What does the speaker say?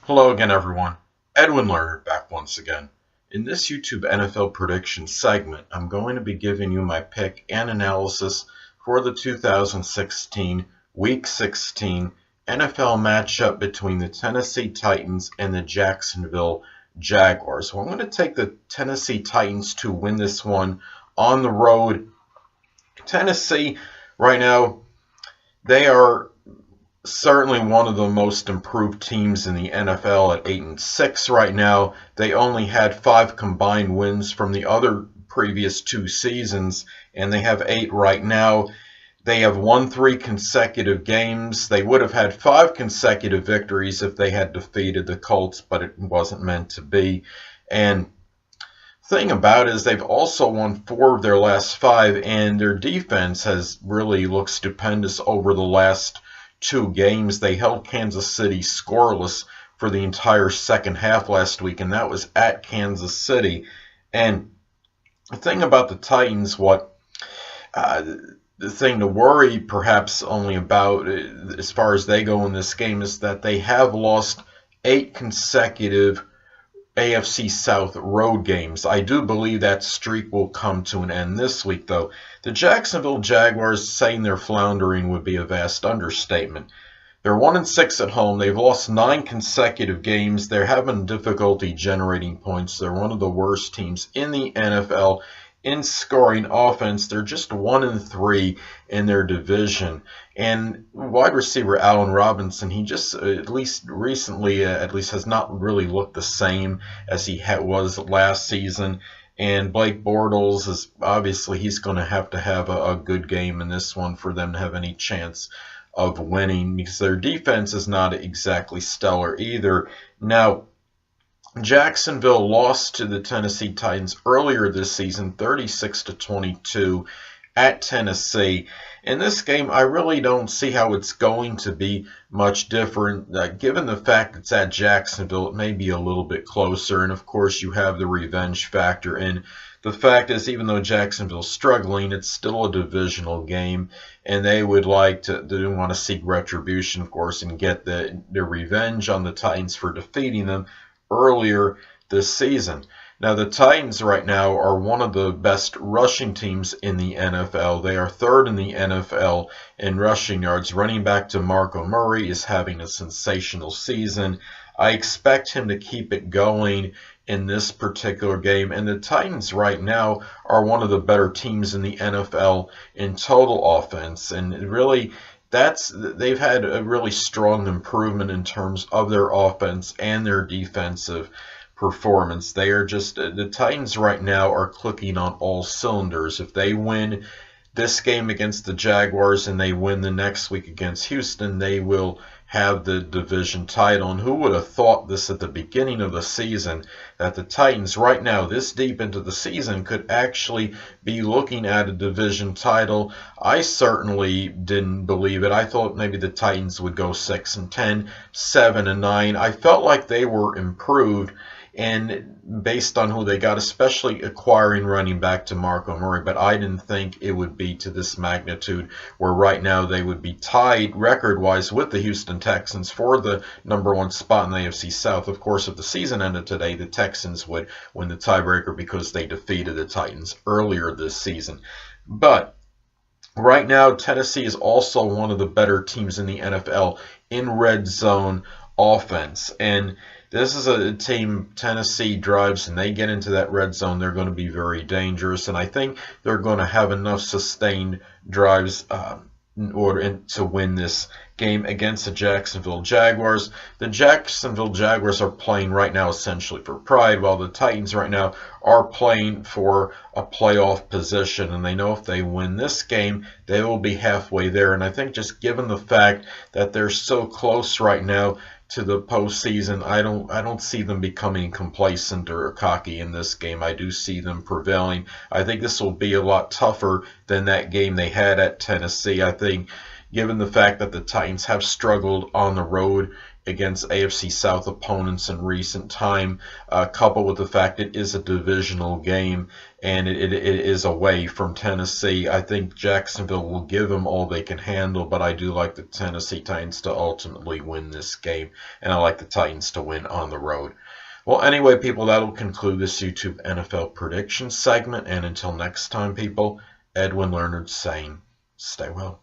Hello again, everyone. Edwin Learnard back once again. In this YouTube NFL prediction segment, I'm going to be giving you my pick and analysis for the 2016 Week 16 NFL matchup between the Tennessee Titans and the Jacksonville Jaguars. So I'm going to take the Tennessee Titans to win this one on the road. Tennessee, right now, they are certainly one of the most improved teams in the NFL at 8-6 right now. They only had 5 combined wins from the other previous 2 seasons, and they have 8 right now. They have won 3 consecutive games. They would have had 5 consecutive victories if they had defeated the Colts, but it wasn't meant to be. And thing about it is they've also won 4 of their last 5, and their defense has really looked stupendous over the last 2 games. They held Kansas City scoreless for the entire second half last week, and that was at Kansas City. And the thing about the Titans, the thing to worry perhaps only about as far as they go in this game is that they have lost 8 consecutive AFC South road games. I do believe that streak will come to an end this week, though. The Jacksonville Jaguars, saying they're floundering would be a vast understatement. They're 1-6 at home. They've lost 9 consecutive games. They're having difficulty generating points. They're one of the worst teams in the NFL in scoring offense. They're just 1-3 in their division. And wide receiver Allen Robinson, he just at least recently has not really looked the same as he was last season. And Blake Bortles is obviously he's going to have a good game in this one for them to have any chance of winning, because their defense is not exactly stellar either. Now, Jacksonville lost to the Tennessee Titans earlier this season, 36-22 at Tennessee. In this game, I really don't see how it's going to be much different. Given the fact it's at Jacksonville, it may be a little bit closer. And, of course, you have the revenge factor. And the fact is, even though Jacksonville's struggling, it's still a divisional game. And they would want to seek retribution, of course, and get their revenge on the Titans for defeating them earlier this season. Now, the Titans right now are one of the best rushing teams in the NFL. They are 3rd in the NFL in rushing yards. Running back DeMarco Murray is having a sensational season. I expect him to keep it going in this particular game. And the Titans right now are one of the better teams in the NFL in total offense. And really, they've had a really strong improvement in terms of their offense and their defensive performance. They are just, the Titans right now are clicking on all cylinders. If they win this game against the Jaguars and they win the next week against Houston, they will have the division title. And who would have thought this at the beginning of the season, that the Titans right now, this deep into the season, could actually be looking at a division title? I certainly didn't believe it. I thought maybe the Titans would go 6-10, 7-9. I felt like they were improved, and based on who they got, especially acquiring running back DeMarco Murray, but I didn't think it would be to this magnitude, where right now they would be tied record-wise with the Houston Texans for the #1 spot in the AFC South. Of course, if the season ended today, the Texans would win the tiebreaker because they defeated the Titans earlier this season. But right now, Tennessee is also one of the better teams in the NFL in red zone offense. And this is a team, Tennessee drives, and they get into that red zone, they're going to be very dangerous. And I think they're going to have enough sustained drives in order to win this game against the Jacksonville Jaguars. The Jacksonville Jaguars are playing right now essentially for pride, while the Titans right now are playing for a playoff position. And they know if they win this game, they will be halfway there. And I think just given the fact that they're so close right now to the postseason, I don't see them becoming complacent or cocky in this game. I do see them prevailing. I think this will be a lot tougher than that game they had at Tennessee. I think given the fact that the Titans have struggled on the road against AFC South opponents in recent time, coupled with the fact it is a divisional game and it is away from Tennessee. I think Jacksonville will give them all they can handle, but I do like the Tennessee Titans to ultimately win this game, and I like the Titans to win on the road. Well, anyway, people, that'll conclude this YouTube NFL prediction segment, and until next time, people, Edwin Learnard saying, stay well.